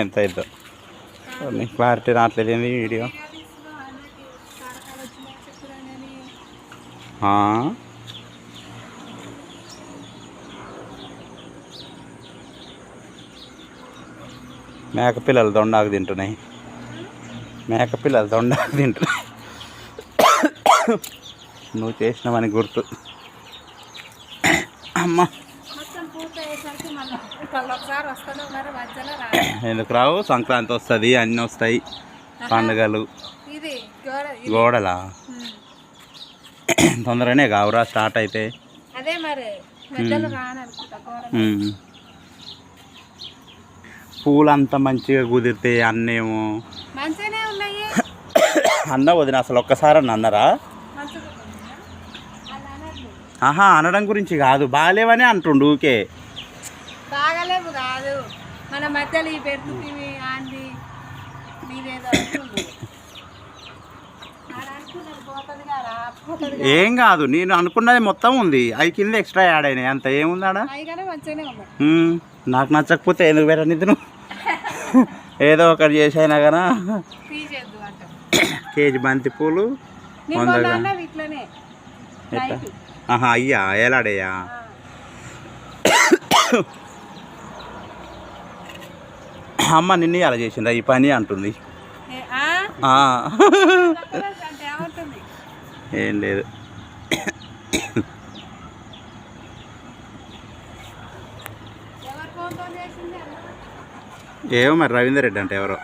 ఎంత అవుతుందో క్లారిటీ రావట్లేదు ఏంది వీడియో. మేకపిల్లలు దొండాకు తింటున్నాయి. మేకపిల్లలు దొండాకు తింటున్నాయి. నువ్వు చేసినావని గుర్తు. అమ్మ ఎందుకు రావు? సంక్రాంతి వస్తుంది, అన్నీ వస్తాయి పండుగలు. గోడలా తొందరనే కావురా స్టార్ట్ అయితే. పూలు అంతా మంచిగా కుదిరితే అన్నేమో అన్న వదిన అసలు ఒక్కసారి అన్నారా? ఆహా అనడం గురించి కాదు, బాగాలేవని అంటుండు. ఊకే బాగాలేవు కాదు, మన మధ్యలో ఈ పెడుతుంది ఆంది ఏం కాదు. నేను అనుకున్నది మొత్తం ఉంది, అవి కింద ఎక్స్ట్రా యాడ్ అయినాయి. అంత ఏముంది ఆడ? నాకు నచ్చకపోతే ఎందుకు పెట్టనిద్దు నువ్వు? ఏదో ఒకటి చేసైనా కదా. కేజీ బంతి పూలు 100. ఆహా అయ్యా ఎలాడయ్యా? అమ్మ నిన్ను అలా చేసిండ్రా ఈ పని అంటుంది. ఏం లేదు. ఏమో మరి రవీందర్ రెడ్డి అంటే ఎవరో.